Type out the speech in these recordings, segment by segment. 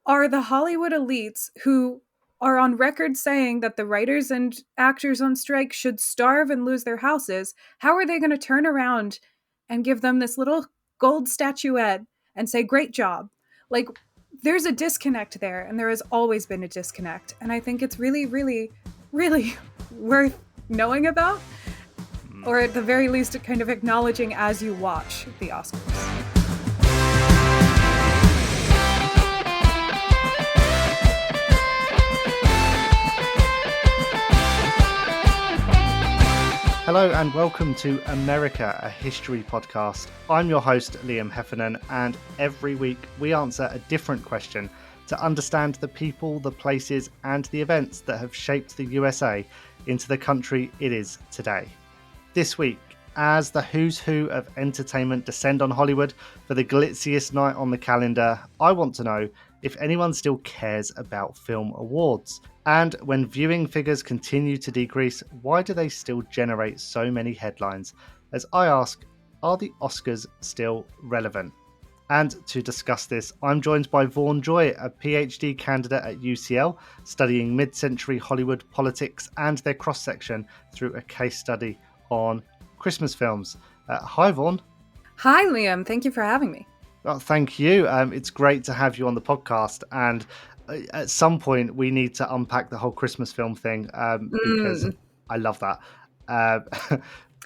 are the Hollywood elites who are on record saying that the writers and actors on strike should starve and lose their houses. How are they going to turn around and give them this little gold statuette and say, great job? Like, there's a disconnect there, and there has always been a disconnect. And I think it's really, really, really worth knowing about, or at the very least, kind of acknowledging as you watch the Oscars. Hello and welcome to America, a history podcast. I'm your host, Liam Heffernan, and every week we answer a different question to understand the people, the places, and the events that have shaped the USA into the country it is today. This week, as the who's who of entertainment descend on Hollywood for the glitziest night on the calendar, I want to know if anyone still cares about film awards. And when viewing figures continue to decrease, why do they still generate so many headlines? As I ask, are the Oscars still relevant? And to discuss this, I'm joined by Vaughan Joy, a PhD candidate at UCL, studying mid-century Hollywood politics and their cross-section through a case study on Christmas films. Hi, Vaughan. Hi, Liam. Thank you for having me. Well, thank you. It's great to have you on the podcast. And at some point, we need to unpack the whole Christmas film thing because I love that.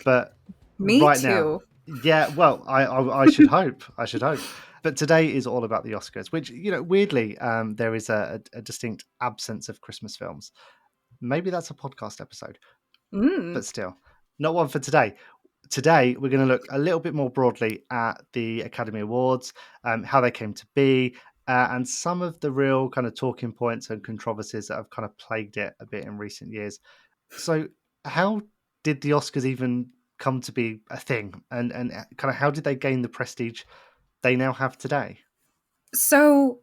But me right too. Now, yeah, well, I should hope. I should hope. But today is all about the Oscars, which, you know, weirdly, there is a distinct absence of Christmas films. Maybe that's a podcast episode, but still, not one for today. Today, we're going to look a little bit more broadly at the Academy Awards, how they came to be, and some of the real kind of talking points and controversies that have kind of plagued it a bit in recent years. So how did the Oscars even come to be a thing? And kind of how did they gain the prestige they now have today? So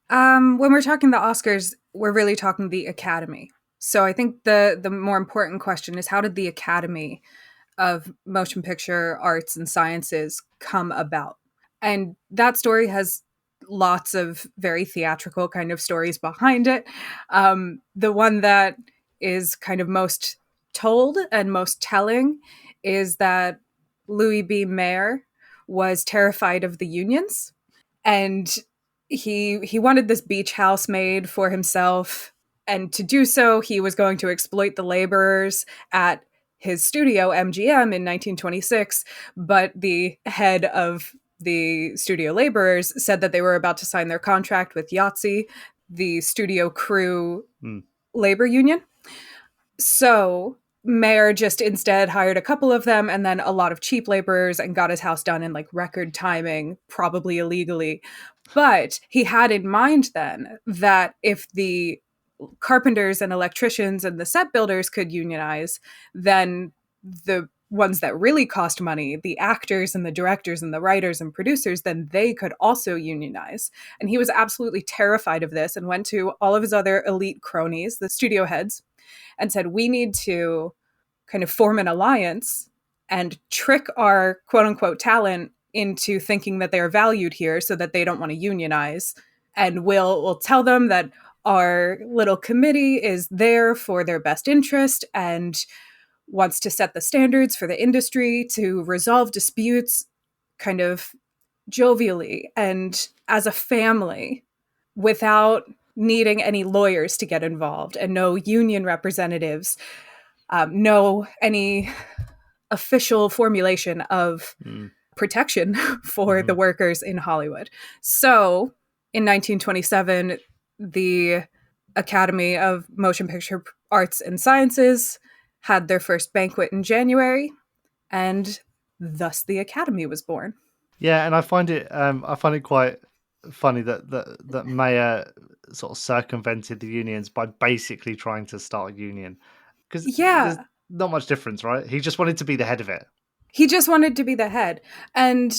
when we're talking the Oscars, we're really talking the Academy. So I think the more important question is, how did the Academy of Motion Picture Arts and Sciences come about? And that story has lots of very theatrical kind of stories behind it. The one that is kind of most told and most telling is that Louis B. Mayer was terrified of the unions, and he wanted this beach house made for himself, and to do so he was going to exploit the laborers at his studio MGM in 1926, but the head of the studio laborers said that they were about to sign their contract with Yahtzee, the studio crew labor union. So Mayer just instead hired a couple of them and then a lot of cheap laborers and got his house done in like record timing, probably illegally. But he had in mind then that if the carpenters and electricians and the set builders could unionize, then the ones that really cost money, the actors and the directors and the writers and producers, then they could also unionize. And he was absolutely terrified of this and went to all of his other elite cronies, the studio heads, and said, we need to kind of form an alliance and trick our quote unquote talent into thinking that they're valued here so that they don't want to unionize. And we'll tell them that our little committee is there for their best interest and wants to set the standards for the industry, to resolve disputes kind of jovially and as a family without needing any lawyers to get involved and no union representatives, no any official formulation of protection for the workers in Hollywood. So in 1927, the Academy of Motion Picture Arts and Sciences had their first banquet in January, and thus the Academy was born. Yeah, and I find it quite funny that Mayer sort of circumvented the unions by basically trying to start a union, because there's not much difference, right? He just wanted to be the head of it. He just wanted to be the head. And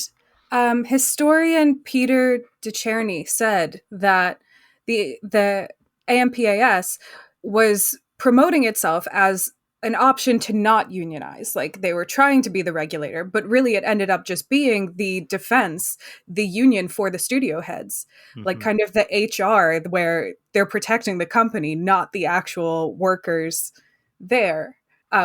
historian Peter DeCherney said that the AMPAS was promoting itself as an option to not unionize. Like they were trying to be the regulator, but really it ended up just being the defense, the union for the studio heads, like Hmm. kind of the HR where they're protecting the company, not the actual workers there.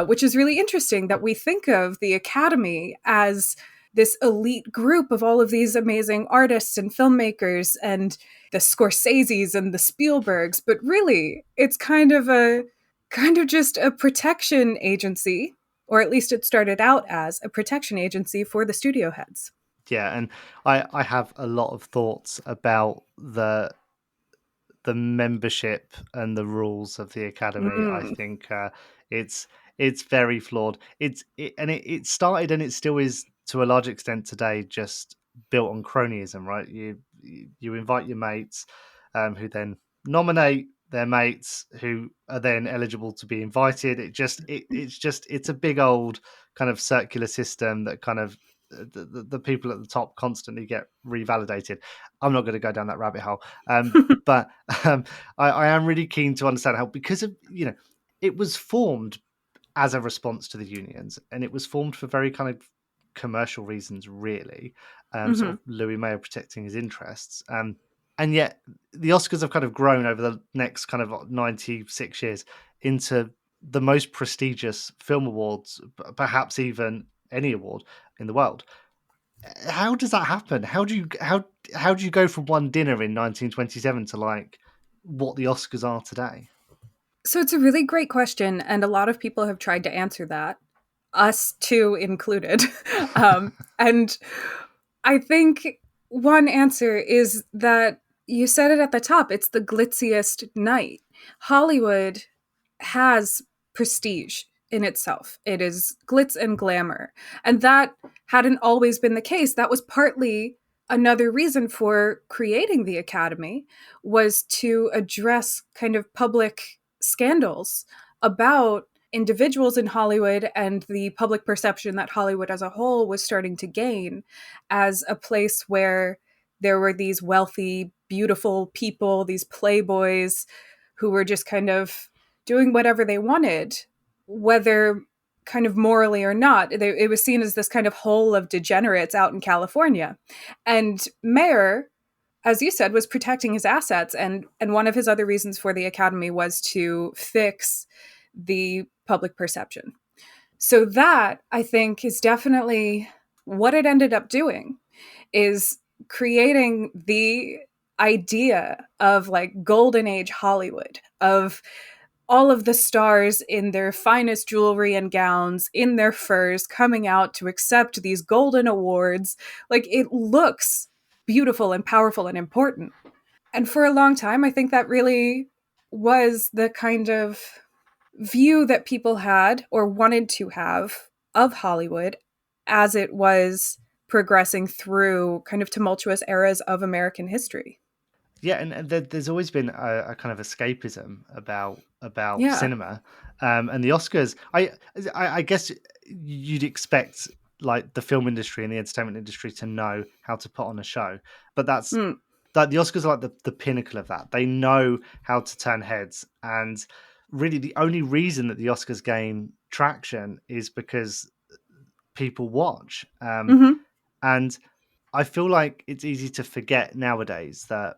Which is really interesting that we think of the Academy as this elite group of all of these amazing artists and filmmakers and the Scorseses and the Spielbergs, but really it's kind of just a protection agency, or at least it started out as a protection agency for the studio heads. Yeah, and I have a lot of thoughts about the membership and the rules of the academy. I Mm. think it's it's very flawed. It started and it still is to a large extent today just built on cronyism, right? You invite your mates, who then nominate their mates who are then eligible to be invited. It's a big old kind of circular system that kind of the people at the top constantly get revalidated. I'm not going to go down that rabbit hole. But um, I am really keen to understand how, because of, it was formed as a response to the unions, and it was formed for very kind of commercial reasons, really, sort Hmm. of Louis Mayer protecting his interests. And yet the Oscars have kind of grown over the next kind of 96 years into the most prestigious film awards, perhaps even any award in the world. How does that happen? How do you go from one dinner in 1927 to like what the Oscars are today? So it's a really great question, and a lot of people have tried to answer that, us too included. And I think one answer is that you said it at the top, it's the glitziest night. Hollywood has prestige in itself. It is glitz and glamour. And that hadn't always been the case. That was partly another reason for creating the Academy, was to address kind of public scandals about individuals in Hollywood and the public perception that Hollywood as a whole was starting to gain as a place where there were these wealthy, beautiful people, these playboys who were just kind of doing whatever they wanted, whether kind of morally or not. It was seen as this kind of hole of degenerates out in California. And Mayer, as you said, was protecting his assets. And one of his other reasons for the Academy was to fix the public perception. So that, I think, is definitely what it ended up doing, is creating the idea of like golden age Hollywood, of all of the stars in their finest jewelry and gowns, in their furs, coming out to accept these golden awards. Like it looks beautiful and powerful and important. And for a long time, I think that really was the kind of view that people had or wanted to have of Hollywood as it was progressing through kind of tumultuous eras of American history. Yeah, and there's always been a kind of escapism about Yeah. cinema, and the Oscars. I guess you'd expect like the film industry and the entertainment industry to know how to put on a show, but Mm. that the Oscars are like the pinnacle of that. They know how to turn heads, and really the only reason that the Oscars gain traction is because people watch. Hmm. And I feel like it's easy to forget nowadays that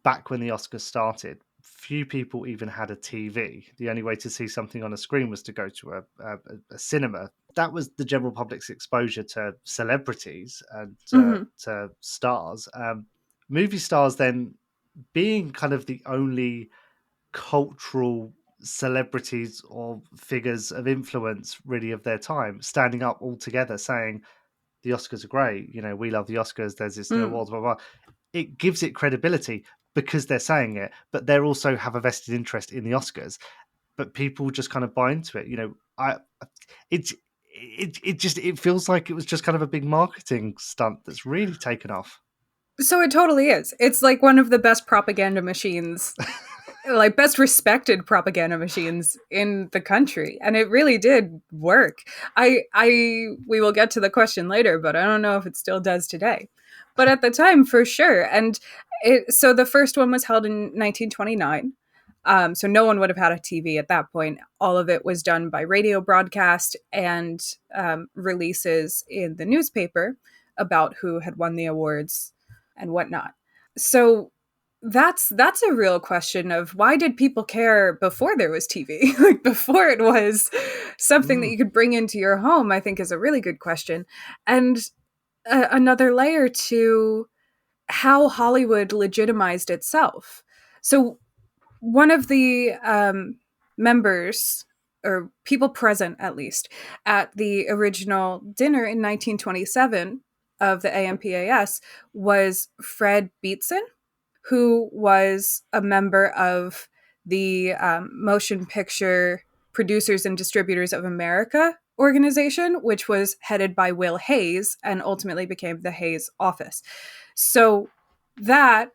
back when the Oscars started, few people even had a TV. The only way to see something on a screen was to go to a cinema. That was the general public's exposure to celebrities and Hmm. to stars. Movie stars then being kind of the only cultural celebrities or figures of influence really of their time standing up all together saying the Oscars are great. You know, we love the Oscars. There's this new Mm. awards, blah, blah, blah. It gives it credibility because they're saying it, but they also have a vested interest in the Oscars. But people just kind of buy into it. You know, it's it feels like it was just kind of a big marketing stunt that's really taken off. So it totally is. It's like one of the best propaganda machines, like best respected propaganda machines in the country, and it really did work. We will get to the question later, but I don't know if it still does today. But at the time, for sure. And so the first one was held in 1929. So no one would have had a TV at that point. All of it was done by radio broadcast and releases in the newspaper about who had won the awards and whatnot. So that's a real question of why did people care before there was TV? Like before it was something that Mm. you could bring into your home, I think is a really good question. And another layer to how Hollywood legitimized itself. So one of the members or people present at least at the original dinner in 1927 of the AMPAS was Fred Beatson, who was a member of the Motion Picture Producers and Distributors of America organization, which was headed by Will Hayes and ultimately became the Hayes office. So that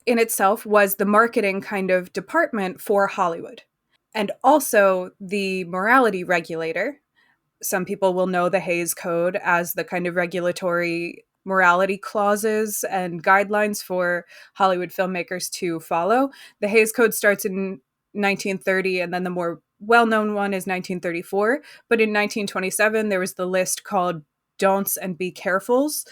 in itself was the marketing kind of department for Hollywood. And also the morality regulator. Some people will know the Hays Code as the kind of regulatory morality clauses and guidelines for Hollywood filmmakers to follow. The Hays Code starts in 1930, and then the more well known one is 1934. But in 1927, there was the list called Don'ts and Be Carefuls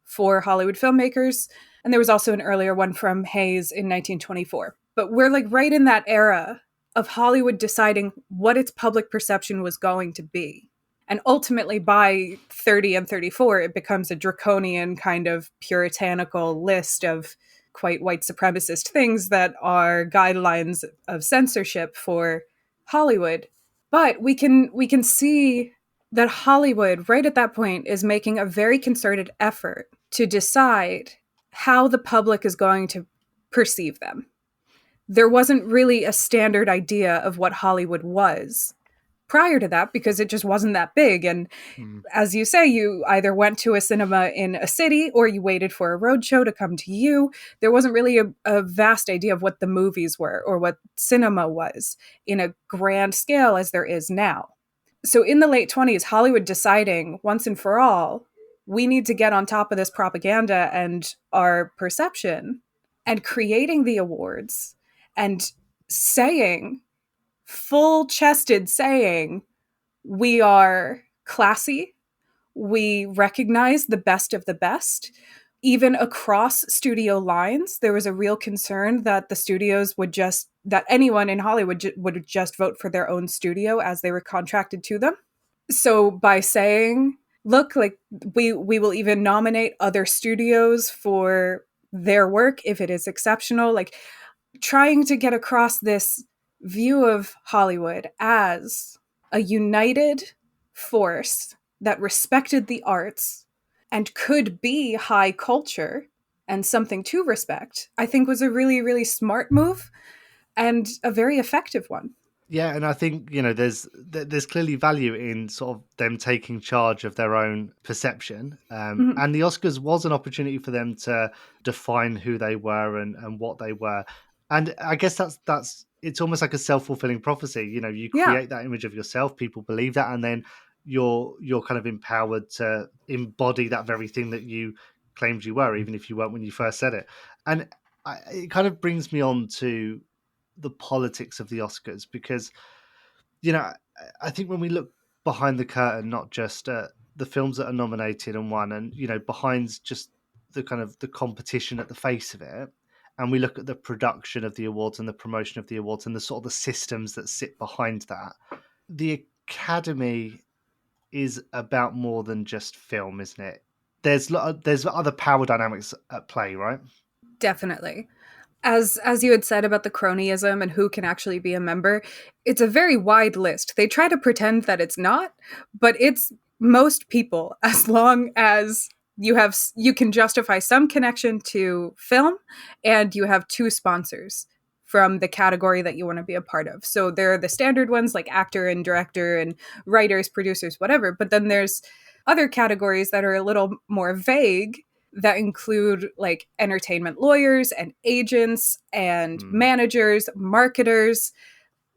for Hollywood filmmakers. And there was also an earlier one from Hayes in 1924. But we're like right in that era of Hollywood deciding what its public perception was going to be. And ultimately, by 30 and 34, it becomes a draconian kind of puritanical list of quite white supremacist things that are guidelines of censorship for Hollywood. But we can see that Hollywood, right at that point, is making a very concerted effort to decide how the public is going to perceive them. There wasn't really a standard idea of what Hollywood was prior to that because it just wasn't that big. And Mm. as you say, you either went to a cinema in a city or you waited for a road show to come to you. There wasn't really a vast idea of what the movies were or what cinema was in a grand scale as there is now. So in the late 20s, Hollywood deciding once and for all, we need to get on top of this propaganda and our perception and creating the awards and saying, full chested saying, we are classy. We recognize the best of the best. Even across studio lines, there was a real concern that the studios would just, that anyone in Hollywood would just vote for their own studio as they were contracted to them. So by saying, look, like we will even nominate other studios for their work if it is exceptional, like trying to get across this view of Hollywood as a united force that respected the arts and could be high culture and something to respect, I think was a really, really smart move and a very effective one. Yeah, and I think there's clearly value in sort of them taking charge of their own perception, Mhm. and the Oscars was an opportunity for them to define who they were and what they were, and I guess that's it's almost like a self-fulfilling prophecy. You Yeah. create that image of yourself, people believe that, and then you're kind of empowered to embody that very thing that you claimed you were, even if you weren't when you first said it, and it kind of brings me on to the politics of the Oscars because you know I think when we look behind the curtain, not just the films that are nominated and won, and behind just the kind of the competition at the face of it, and we look at the production of the awards and the promotion of the awards and the sort of the systems that sit behind that, the Academy is about more than just film, isn't it? There's other power dynamics at play, right? Definitely. As you had said about the cronyism and who can actually be a member, it's a very wide list. They try to pretend that it's not, but it's most people as long as you can justify some connection to film and you have two sponsors from the category that you want to be a part of. So there are the standard ones like actor and director and writers, producers, whatever, but then there's other categories that are a little more vague that include like entertainment lawyers and agents and Mm. managers, marketers.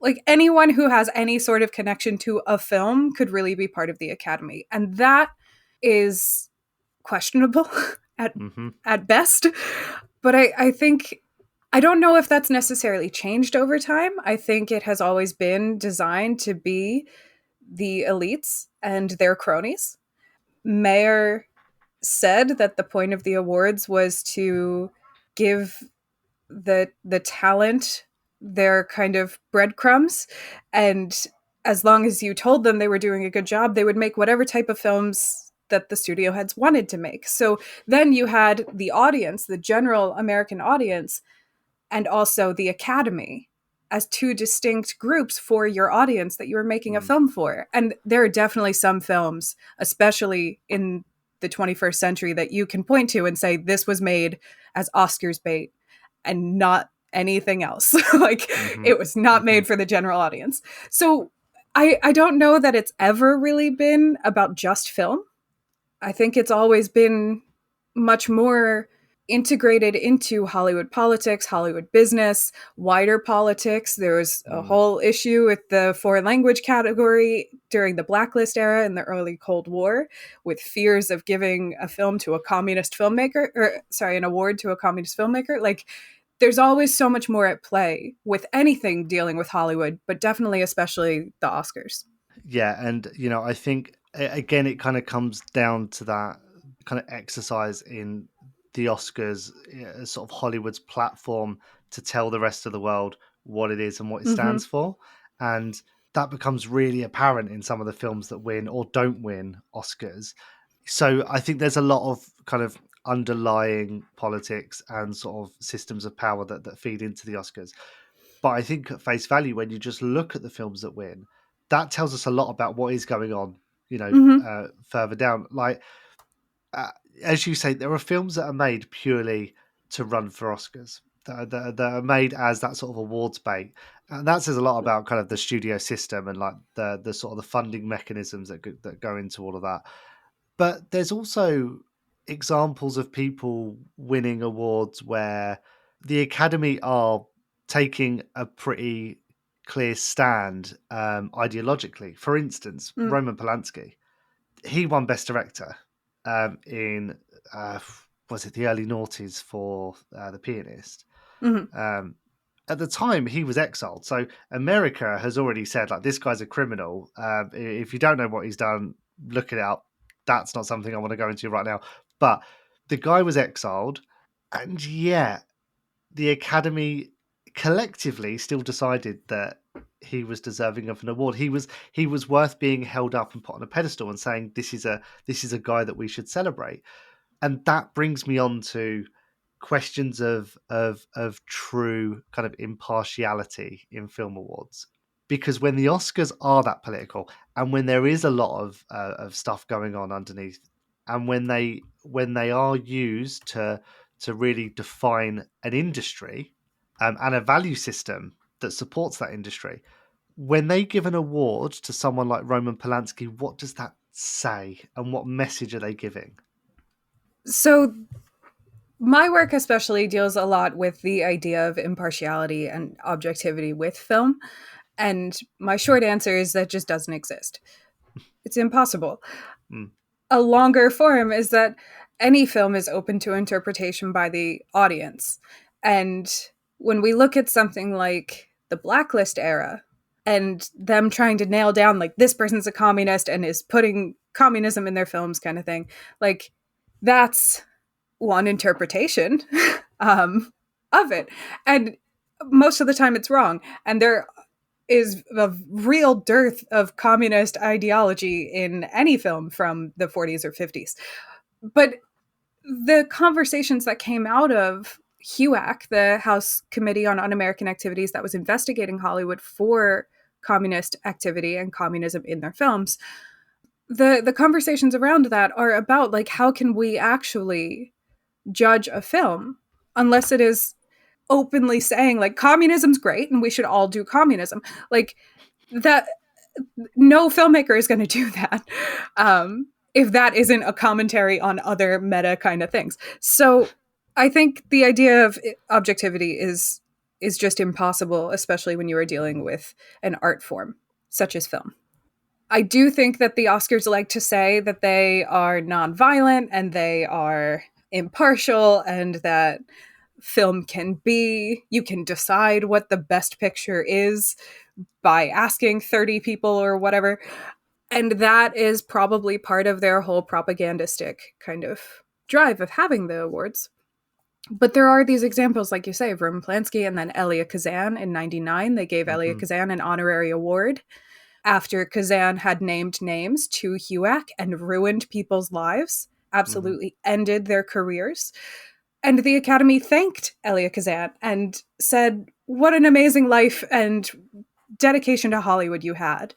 Like anyone who has any sort of connection to a film could really be part of the Academy. And that is questionable at Hmm. at best. But I think I don't know if that's necessarily changed over time. I think it has always been designed to be the elites and their cronies. Mayer said that the point of the awards was to give the talent their kind of breadcrumbs, and as long as you told them they were doing a good job, they would make whatever type of films that the studio heads wanted to make. So then you had the audience, the general American audience, and also the Academy as two distinct groups for your audience that you were making a Mm, film for. And there are definitely some films, especially in the 21st century, that you can point to and say this was made as Oscars bait and not anything else. Like hmm it was not hmm made for the general audience. So I don't know that it's ever really been about just film. I think it's always been much more integrated into Hollywood politics, Hollywood business, wider politics. There was a mm, whole issue with the foreign language category during the blacklist era in the early Cold War, with fears of giving a film to a communist filmmaker, or sorry, an award to a communist filmmaker. Like, there's always so much more at play with anything dealing with Hollywood, but definitely, especially the Oscars. yeah, and I think again it kind of comes down to that kind of exercise in the Oscars, as sort of Hollywood's platform to tell the rest of the world what it is and what it Mm-hmm. stands for, and that becomes really apparent in some of the films that win or don't win Oscars. So I think there's a lot of kind of underlying politics and sort of systems of power that feed into the Oscars. But I think at face value, when you just look at the films that win, that tells us a lot about what is going on, Mm-hmm. further down. Like, uh, as you say, there are films that are made purely to run for Oscars, that are made as that sort of awards bait. And that says a lot about kind of the studio system and like the sort of the funding mechanisms that go into all of that. But there's also examples of people winning awards where the Academy are taking a pretty clear stand, ideologically. For instance, Mm-hmm. Roman Polanski, he won Best Director, in uh, was it the early noughties for The Pianist. Mm-hmm. Um, at the time, he was exiled. So America has already said, like, this guy's a criminal. If you don't know what he's done, look it up. That's not something I want to go into right now. But the guy was exiled, and yeah, the Academy collectively still decided that he was deserving of an award. He was worth being held up and put on a pedestal and saying this is a guy that we should celebrate. And that brings me on to questions of true kind of impartiality in film awards, because when the Oscars are that political and when there is a lot of stuff going on underneath, and when they are used to really define an industry, and a value system that supports that industry, when they give an award to someone like Roman Polanski, what does that say and what message are they giving? So my work especially deals a lot with the idea of impartiality and objectivity with film. And my short answer is that just doesn't exist. It's impossible. Mm, A longer form is that any film is open to interpretation by the audience. And when we look at something like the Blacklist era and them trying to nail down, like, this person's a communist and is putting communism in their films, kind of thing, like, that's one interpretation um, of it. And most of the time it's wrong. And there is a real dearth of communist ideology in any film from the 40s or 50s. But the conversations that came out of HUAC, the House Committee on Un-American Activities that was investigating Hollywood for communist activity and communism in their films, the conversations around that are about, like, how can we actually judge a film unless it is openly saying, like, communism's great and we should all do communism. Like, that, no filmmaker is going to do that, if that isn't a commentary on other meta kind of things. So I think the idea of objectivity is just impossible, especially when you are dealing with an art form such as film. I do think that the Oscars like to say that they are nonviolent and they are impartial and that film can be. You can decide what the best picture is by asking 30 people or whatever. And that is probably part of their whole propagandistic kind of drive of having the awards. But there are these examples, like you say, of Roman Polanski and then Elia Kazan in '99. They gave Elia Hmm. Kazan an honorary award after Kazan had named names to HUAC and ruined people's lives, Hmm. absolutely ended their careers. And the Academy thanked Elia Kazan and said, "What an amazing life and dedication to Hollywood you had."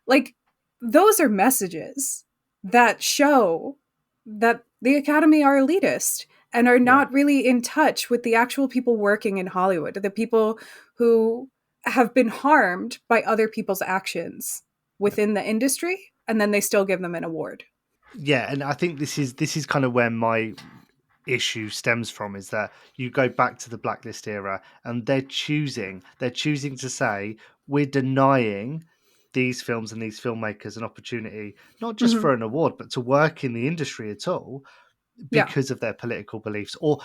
Like, those are messages that show that the Academy are elitist and are Yeah. not really in touch with the actual people working in Hollywood, the people who have been harmed by other people's actions within the industry, and then they still give them an award. Yeah, and I think this is kind of where my issue stems from, is that you go back to the blacklist era and they're choosing to say we're denying these films and these filmmakers an opportunity not just Mm-hmm. for an award but to work in the industry at all Yeah. because of their political beliefs or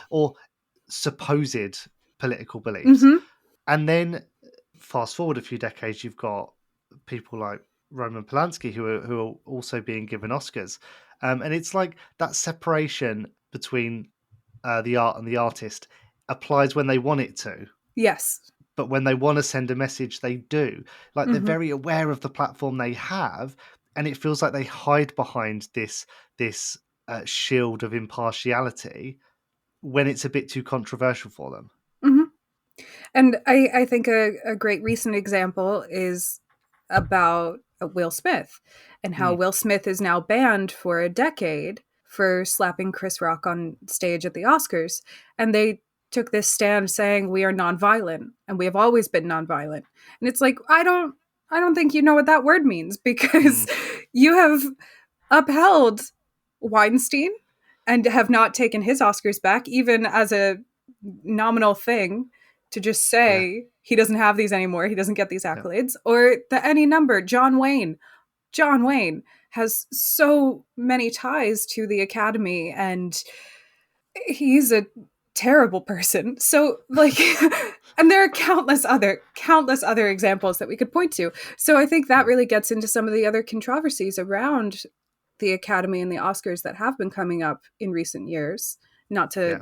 supposed political beliefs. Mm-hmm. And then fast forward a few decades, you've got people like Roman Polanski who are also being given Oscars, and it's like that separation between the art and the artist applies when they want it to, Yes. but when they want to send a message, they do. Like they're Mm-hmm. very aware of the platform they have, and it feels like they hide behind this shield of impartiality when it's a bit too controversial for them. Mm-hmm. And I think a great recent example is about Will Smith and how Mm, Will Smith is now banned for a decade for slapping Chris Rock on stage at the Oscars. And they took this stand saying we are nonviolent and we have always been nonviolent. And it's like, I don't think you know what that word means because mm, you have upheld Weinstein and have not taken his Oscars back, even as a nominal thing, to just yeah, say he doesn't have these anymore, he doesn't get these yeah, accolades, or the any number, John Wayne. John Wayne has so many ties to the Academy and he's a terrible person. So like and there are countless other examples that we could point to. So I think that yeah, really gets into some of the other controversies around the Academy and the Oscars that have been coming up in recent years. Not to yeah.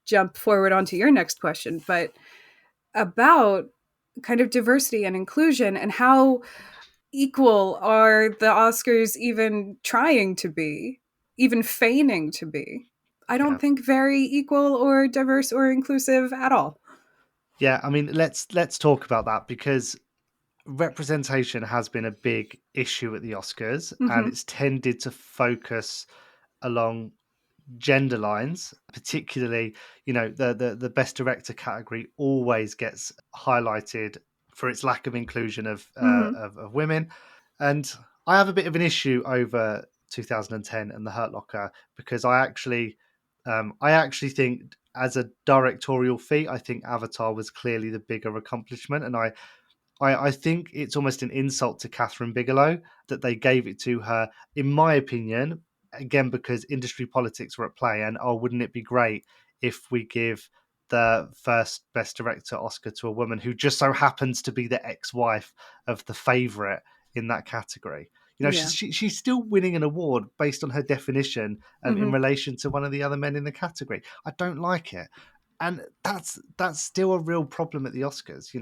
jump forward onto your next question, but about kind of diversity and inclusion and how equal are the Oscars even trying to be, even feigning to be. I don't Yeah. think very equal or diverse or inclusive at all. Yeah, I mean, let's talk about that because representation has been a big issue at the Oscars, and Mm-hmm. it's tended to focus along gender lines, particularly, the best director category always gets highlighted for its lack of inclusion Mm-hmm. of women. And I have a bit of an issue over 2010 and the Hurt Locker because I actually think as a directorial feat, I think Avatar was clearly the bigger accomplishment, and I think it's almost an insult to Catherine Bigelow that they gave it to her, in my opinion, again, because industry politics were at play. And oh, wouldn't it be great if we give the first Best Director Oscar to a woman who just so happens to be the ex wife of the favourite in that category? Yeah. She's still winning an award based on her definition in Mm-hmm. relation to one of the other men in the category. I don't like it. And that's still a real problem at the Oscars.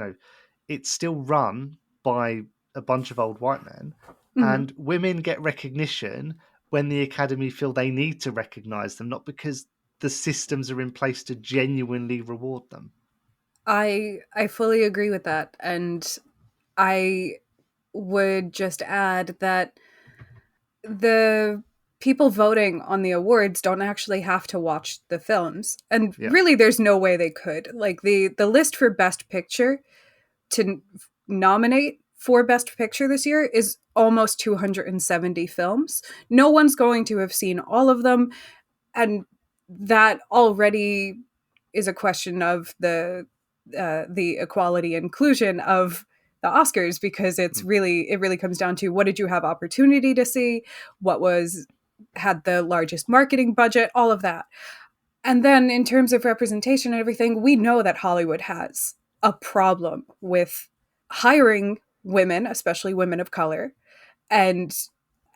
It's still run by a bunch of old white men, Mm-hmm. and women get recognition when the Academy feel they need to recognize them, not because the systems are in place to genuinely reward them. I fully agree with that, and I would just add that the people voting on the awards don't actually have to watch the films, and Yeah. really there's no way they could. Like the list for best picture to nominate for best picture this year is almost 270 films. No one's going to have seen all of them, and that already is a question of the equality inclusion of the Oscars, because Mm. it really comes down to what did you have opportunity to see, what was had the largest marketing budget, all of that. And then in terms of representation and everything, we know that Hollywood has a problem with hiring women, especially women of color, and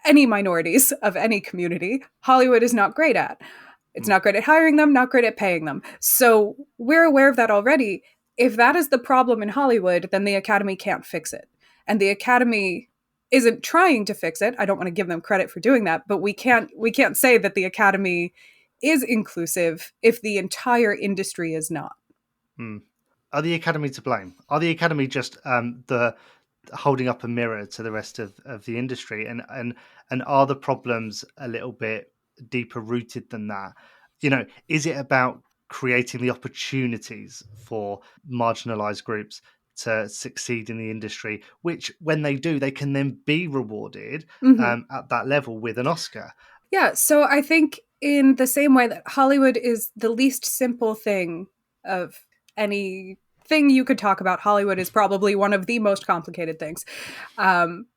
any minorities of any community. Hollywood is not great at. It's Mm, not great at hiring them, not great at paying them. So we're aware of that already. If that is the problem in Hollywood, then the Academy can't fix it. And the Academy isn't trying to fix it. I don't want to give them credit for doing that, but we can't say that the Academy is inclusive if the entire industry is not. mm. Are the Academy to blame? Are the Academy just the holding up a mirror to the rest of the industry, and are the problems a little bit deeper rooted than that? Is it about creating the opportunities for marginalized groups to succeed in the industry, which when they do they can then be rewarded Mm-hmm. at that level with an Oscar? Yeah, so I think in the same way that Hollywood is the least simple thing of anything you could talk about, Hollywood is probably one of the most complicated things,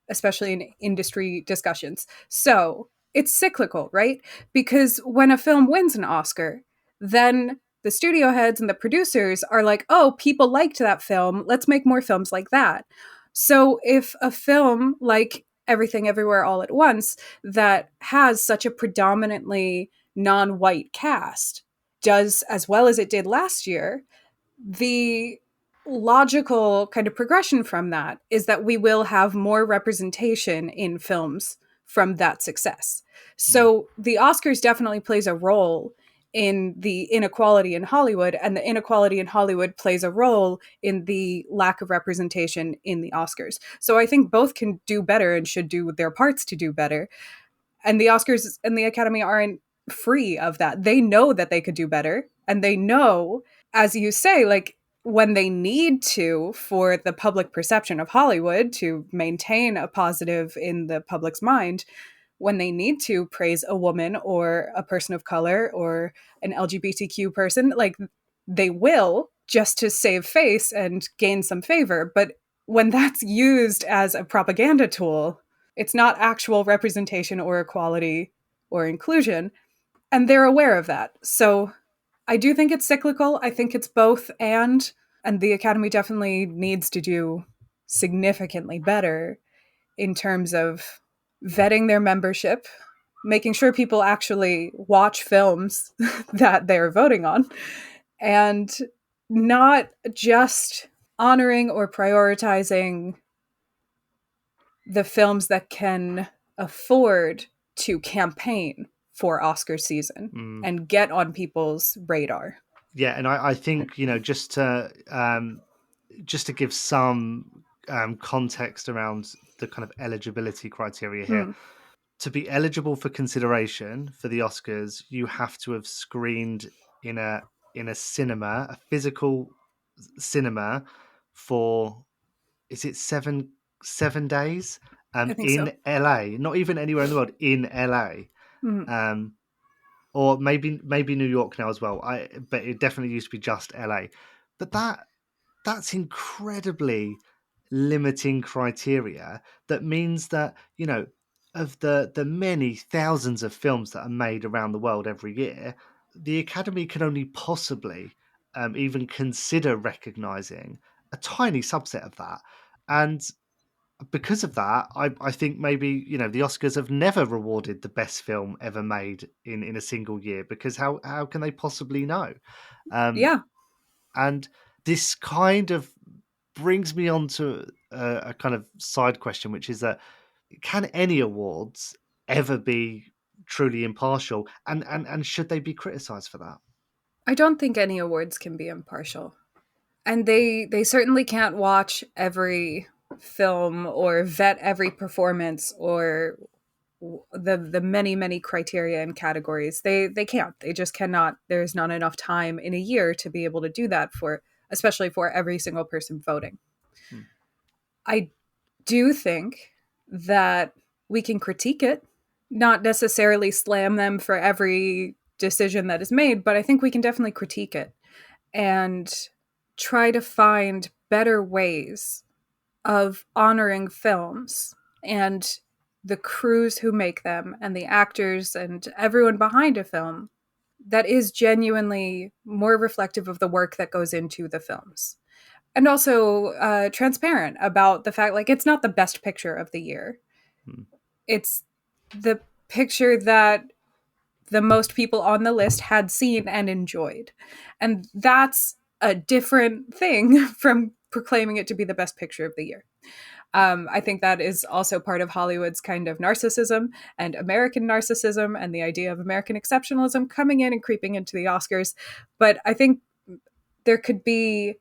especially in industry discussions. So it's cyclical, right? Because when a film wins an Oscar, then the studio heads and the producers are like, oh, people liked that film. Let's make more films like that. So if a film like Everything Everywhere All at Once that has such a predominantly non white cast does as well as it did last year, the logical kind of progression from that is that we will have more representation in films from that success. Mm, So the Oscars definitely plays a role in the inequality in Hollywood, and the inequality in Hollywood plays a role in the lack of representation in the Oscars. So I think both can do better and should do their parts to do better. And the Oscars and the Academy aren't free of that. They know that they could do better, and they know, as you say, like when they need to for the public perception of Hollywood to maintain a positive in the public's mind, when they need to praise a woman or a person of color or an LGBTQ person, like they will just to save face and gain some favor. But when that's used as a propaganda tool, it's not actual representation or equality or inclusion. And they're aware of that. So I do think it's cyclical. I think it's both and the Academy definitely needs to do significantly better in terms of vetting their membership, making sure people actually watch films that they're voting on, and not just honoring or prioritizing the films that can afford to campaign for Oscar season mm. and get on people's radar. Yeah, and I think just to give some context around the kind of eligibility criteria here. Hmm. To be eligible for consideration for the Oscars, you have to have screened in a cinema, a physical cinema, for, is it 7 days I think so. in LA, not even anywhere in the world, in LA. Hmm. Um, or maybe New York now as well. But it definitely used to be just LA. But that's incredibly limiting criteria. That means that, of the many thousands of films that are made around the world every year, the Academy can only possibly even consider recognizing a tiny subset of that. And because of that, I think maybe, the Oscars have never rewarded the best film ever made in a single year, because how can they possibly know? Um, Yeah, and this kind of brings me on to a kind of side question, which is that, can any awards ever be truly impartial, and should they be criticized for that? I don't think any awards can be impartial. And they certainly can't watch every film or vet every performance or the many criteria and categories. They can't. They just cannot. There's not enough time in a year to be able to do that for, especially for every single person voting. Hmm. I do think that we can critique it, not necessarily slam them for every decision that is made, but I think we can definitely critique it and try to find better ways of honoring films and the crews who make them and the actors and everyone behind a film that is genuinely more reflective of the work that goes into the films. And also transparent about the fact like it's not the best picture of the year. Mm. It's the picture that the most people on the list had seen and enjoyed. And that's a different thing from proclaiming it to be the best picture of the year. I think that is also part of Hollywood's kind of narcissism and American narcissism and the idea of American exceptionalism coming in and creeping into the Oscars. But I think there could be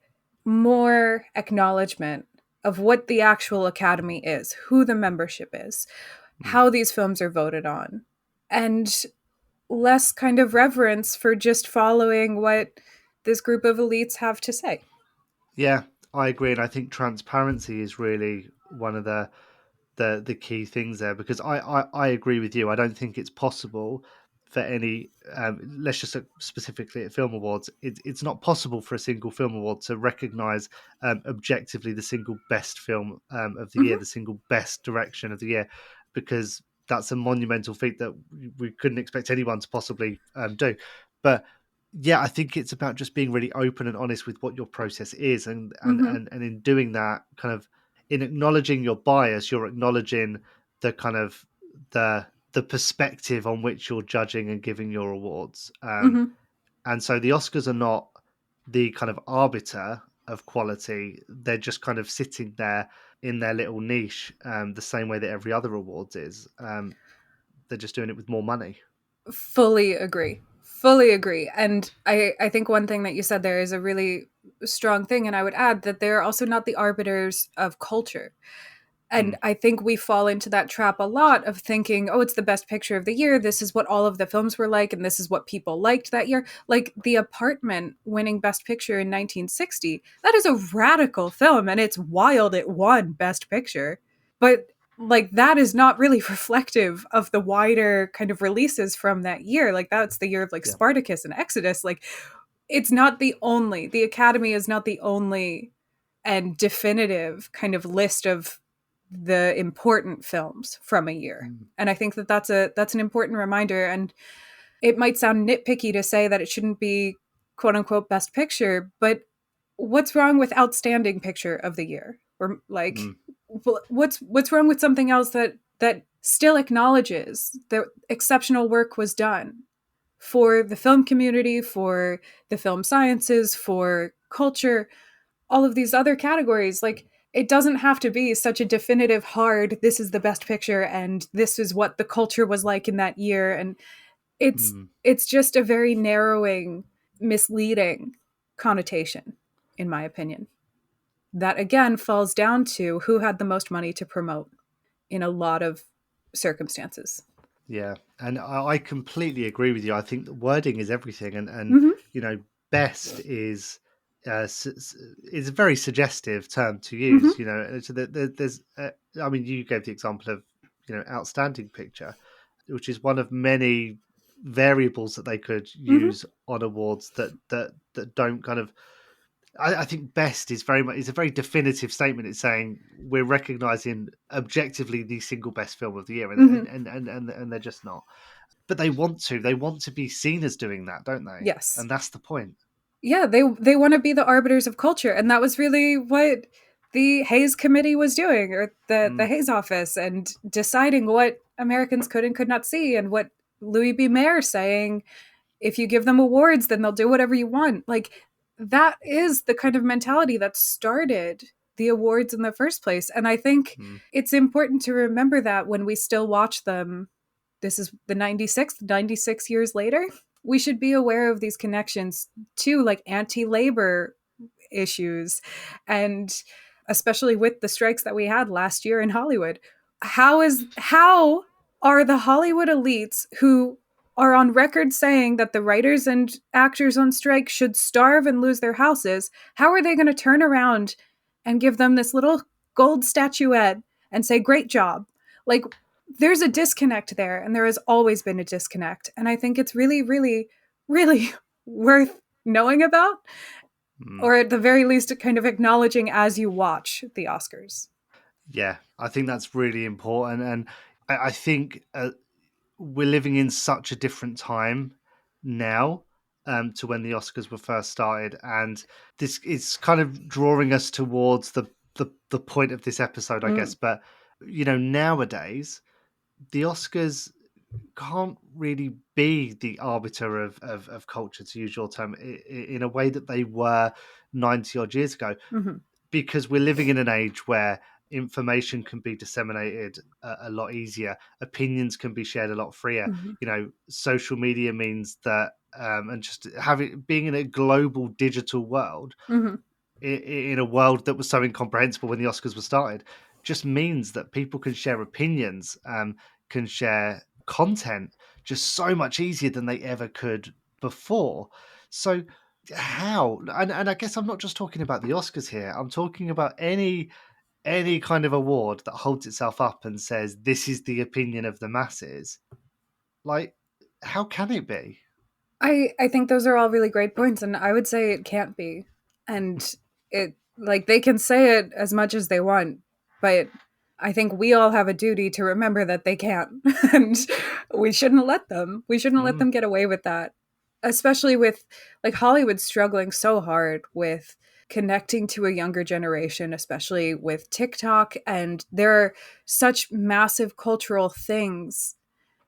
more acknowledgement of what the actual Academy is, who the membership is, Mm. how these films are voted on, and less kind of reverence for just following what this group of elites have to say. Yeah, I agree, and I think transparency is really one of the key things there, because I agree with you. I don't think it's possible for any let's just look specifically at film awards. It's not possible for a single film award to recognize objectively the single best film of the year, Mm-hmm. the single best direction of the year, because that's a monumental feat that we couldn't expect anyone to possibly do. But yeah, I think it's about just being really open and honest with what your process is, and Mm-hmm. in doing that, kind of in acknowledging your bias, you're acknowledging the kind of the perspective on which you're judging and giving your awards. Mm-hmm. And so the Oscars are not the kind of arbiter of quality; they're just kind of sitting there in their little niche, the same way that every other awards is. They're just doing it with more money. Fully agree. Fully agree. And I think one thing that you said there is a really strong thing. And I would add that they're also not the arbiters of culture. And Mm, I think we fall into that trap a lot of thinking, oh, it's the best picture of the year. This is what all of the films were like, and this is what people liked that year. Like The Apartment winning Best Picture in 1960, that is a radical film, and it's wild it won Best Picture. But like that is not really reflective of the wider kind of releases from that year. Like that's the year of like yeah. Spartacus and Exodus. Like it's not the Academy is not the only and definitive kind of list of the important films from a year. Mm, And I think that that's an important reminder. And it might sound nitpicky to say that it shouldn't be quote unquote best picture, but what's wrong with outstanding picture of the year? Or like mm, what's wrong with something else that still acknowledges that exceptional work was done for the film community, for the film sciences, for culture, all of these other categories. Like it doesn't have to be such a definitive hard this is the best picture and this is what the culture was like in that year. And it's mm. it's just a very narrowing, misleading connotation, in my opinion, that again falls down to who had the most money to promote in a lot of circumstances. Yeah, and I completely agree with you. I think the wording is everything, and Mm-hmm. you know, best is a very suggestive term to use. Mm-hmm. You know, so there's, I mean, you gave the example of outstanding picture, which is one of many variables that they could Mm-hmm. use on awards that don't kind of. I think best is very much is a very definitive statement. It's saying we're recognizing objectively the single best film of the year, and Mm-hmm. they're just not. But they want to be seen as doing that, don't they? Yes. And that's the point. Yeah, they want to be the arbiters of culture, and that was really what the Hayes Committee was doing, or the Mm, Hayes Office, and deciding what Americans could and could not see, and what Louis B. Mayer saying, if you give them awards, then they'll do whatever you want. Like that is the kind of mentality that started the awards in the first place, and I think mm, it's important to remember that when we still watch them. This is the 96 years later. We should be aware of these connections to like anti-labor issues, and especially with the strikes that we had last year in Hollywood. How are the Hollywood elites, who are on record saying that the writers and actors on strike should starve and lose their houses, how are they going to turn around and give them this little gold statuette and say great job? Like there's a disconnect there, and there has always been a disconnect, and I think it's really really really worth knowing about, mm. or at the very least kind of acknowledging as you watch the Oscars. Yeah, I think that's really important, and I think we're living in such a different time now to when the Oscars were first started, and this is kind of drawing us towards the point of this episode, I guess. Mm, But nowadays the Oscars can't really be the arbiter of culture, to use your term, in a way that they were 90 odd years ago, hmm because we're living in an age where information can be disseminated a lot easier, opinions can be shared a lot freer. hmm Social media means that, and just having being in a global digital world, hmm in a world that was so incomprehensible when the Oscars were started, just means that people can share opinions, can share content just so much easier than they ever could before. So how, and I guess I'm not just talking about the Oscars here, I'm talking about any kind of award that holds itself up and says this is the opinion of the masses. Like, how can it be? I think those are all really great points, and I would say it can't be. And it like they can say it as much as they want, but I think we all have a duty to remember that they can't, and we shouldn't let them. We shouldn't let Mm, them get away with that, especially with like Hollywood struggling so hard with connecting to a younger generation, especially with TikTok, and there are such massive cultural things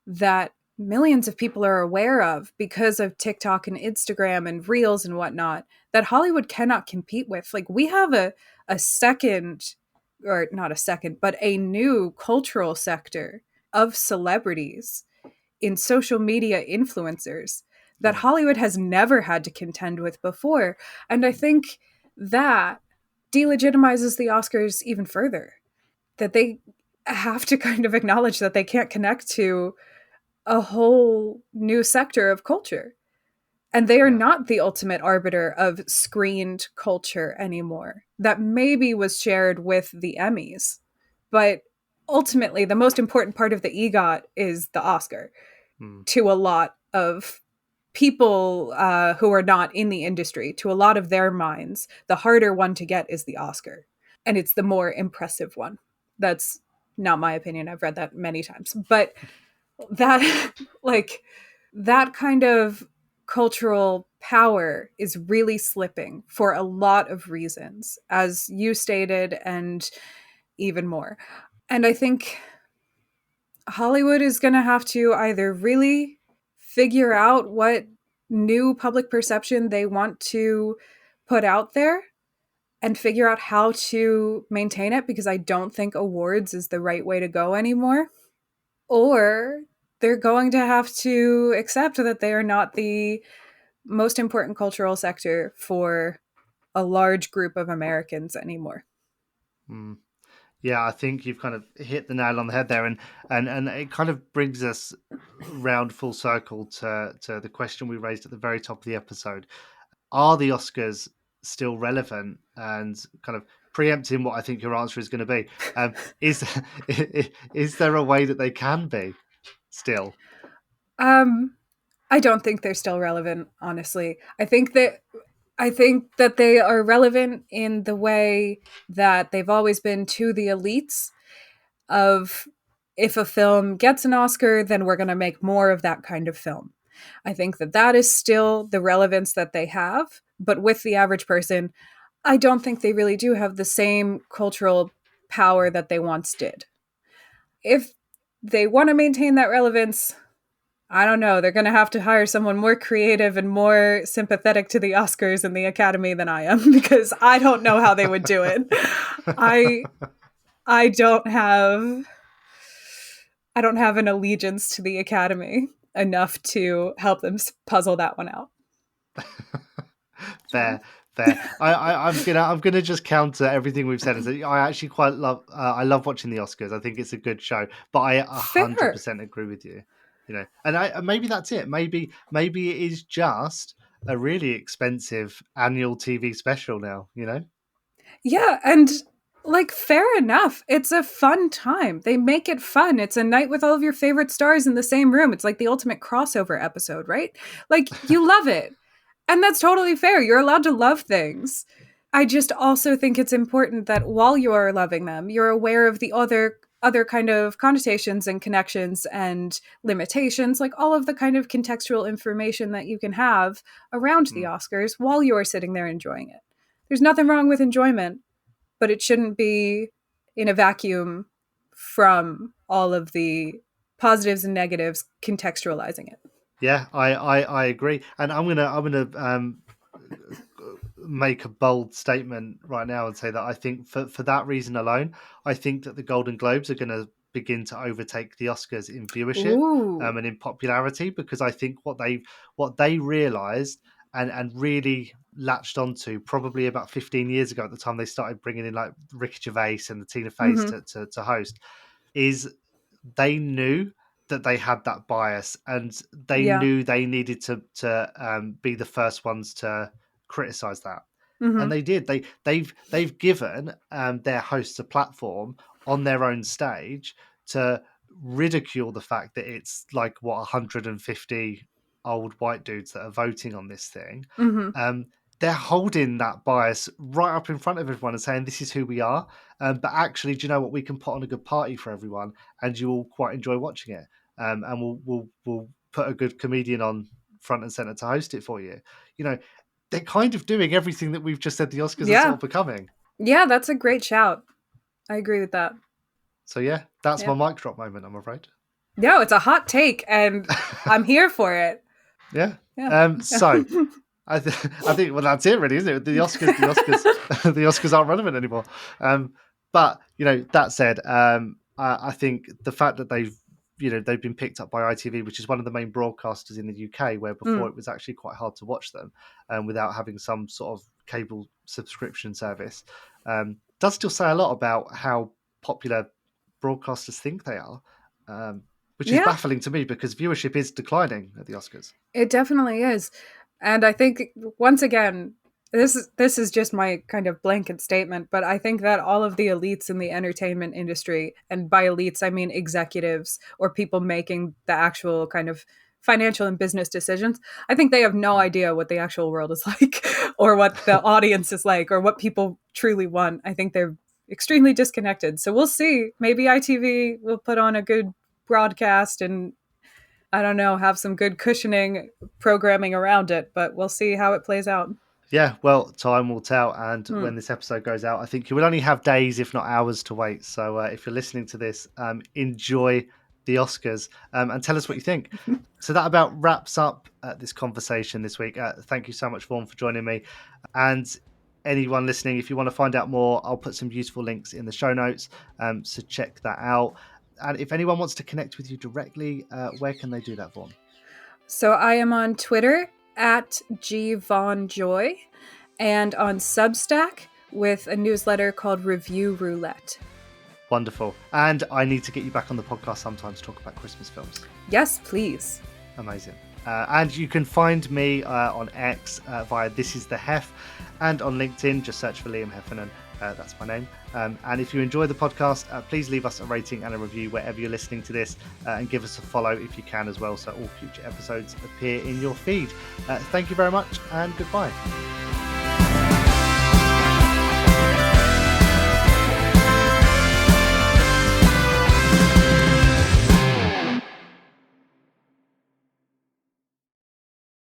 that millions of people are aware of because of TikTok and Instagram and Reels and whatnot that Hollywood cannot compete with. Like we have a second, or not a second, but a new cultural sector of celebrities in social media influencers that yeah. Hollywood has never had to contend with before. And I think that delegitimizes the Oscars even further. That they have to kind of acknowledge that they can't connect to a whole new sector of culture. And they are Yeah. not the ultimate arbiter of screened culture anymore. That maybe was shared with the Emmys. But ultimately, the most important part of the EGOT is the Oscar Mm, to a lot of people who are not in the industry. To a lot of their minds, the harder one to get is the Oscar. And it's the more impressive one. That's not my opinion. I've read that many times. But that like that kind of cultural power is really slipping for a lot of reasons, as you stated, and even more. And I think Hollywood is going to have to either really figure out what new public perception they want to put out there and figure out how to maintain it, because I don't think awards is the right way to go anymore, or they're going to have to accept that they are not the most important cultural sector for a large group of Americans anymore. mm. Yeah, I think you've kind of hit the nail on the head there, and it kind of brings us round full circle to the question we raised at the very top of the episode: are the Oscars still relevant? And kind of preempting what I think your answer is going to be, is is there a way that they can be still? Um, I don't think they're still relevant, honestly. I think that they are relevant in the way that they've always been to the elites of, if a film gets an Oscar, then we're going to make more of that kind of film. I think that that is still the relevance that they have, but with the average person, I don't think they really do have the same cultural power that they once did. If they want to maintain that relevance, I don't know. They're going to have to hire someone more creative and more sympathetic to the Oscars and the Academy than I am, because I don't know how they would do it. I I don't have I don't have an allegiance to the Academy enough to help them puzzle that one out. So, Fair, fair. I'm gonna just counter everything we've said and say I actually quite love. I love watching the Oscars. I think it's a good show, but I fair. 100% agree with you. And maybe that's it. Maybe it is just a really expensive annual TV special now. Yeah, and like fair enough. It's a fun time. They make it fun. It's a night with all of your favorite stars in the same room. It's like the ultimate crossover episode, right? Like you love it. And that's totally fair. You're allowed to love things. I just also think it's important that while you are loving them, you're aware of the other other kind of connotations and connections and limitations, like all of the kind of contextual information that you can have around the Mm. Oscars while you are sitting there enjoying it. There's nothing wrong with enjoyment, but it shouldn't be in a vacuum from all of the positives and negatives contextualizing it. Yeah, I agree, and I'm gonna make a bold statement right now and say that I think for that reason alone, I think that the Golden Globes are going to begin to overtake the Oscars in viewership Ooh. and in popularity, because I think what they realized and really latched onto probably about 15 years ago, at the time they started bringing in like Ricky Gervais and the Tina Feys Mm-hmm. to host, is they knew that they had that bias, and they Yeah. knew they needed to be the first ones to criticize that, and Mm-hmm. they did. They've given their hosts a platform on their own stage to ridicule the fact that it's like what 150 old white dudes that are voting on this thing. Mm-hmm. um, they're holding that bias right up in front of everyone and saying this is who we are. But actually, do you know what? We can put on a good party for everyone, and you will quite enjoy watching it. And we'll put a good comedian on front and center to host it for you. You know, they're kind of doing everything that we've just said the Oscars are sort Yeah. of becoming. Yeah, that's a great shout. I agree with that. So yeah, that's Yeah. my mic drop moment, I'm afraid. No, it's a hot take and I'm here for it. Yeah. Yeah. So I think well that's it really, isn't it? The Oscars the Oscars aren't relevant anymore. But you know, that said, I think the fact that they've been picked up by ITV, which is one of the main broadcasters in the UK, where before Mm. it was actually quite hard to watch them without having some sort of cable subscription service, does still say a lot about how popular broadcasters think they are, which is Yeah, baffling to me because viewership is declining at the Oscars. it definitely is. And I think once again, this is just my kind of blanket statement, but I think that all of the elites in the entertainment industry, and by elites I mean executives or people making the actual kind of financial and business decisions, I think they have no Mm. idea what the actual world is like or what the audience is like or what people truly want. I think they're extremely disconnected. So we'll see. Maybe ITV will put on a good broadcast and I don't know, have some good cushioning programming around it, but we'll see how it plays out. Yeah, well, time will tell. And Hmm. when this episode goes out, I think you will only have days, if not hours, to wait. So if you're listening to this, enjoy the Oscars and tell us what you think. So that about wraps up this conversation this week. Thank you so much, Vaughan, for joining me. And anyone listening, if you want to find out more, I'll put some useful links in the show notes. So check that out. And if anyone wants to connect with you directly, where can they do that, Vaughan? So I am on Twitter at gvaughnjoy and on Substack with a newsletter called Review Roulette. Wonderful. And I need to get you back on the podcast sometime to talk about Christmas films. Yes, please. Amazing. And you can find me on X via This Is The Hef, and on LinkedIn, just search for Liam Heffernan. That's my name. And if you enjoy the podcast, please leave us a rating and a review wherever you're listening to this, and give us a follow if you can as well, so all future episodes appear in your feed. Thank you very much, and goodbye.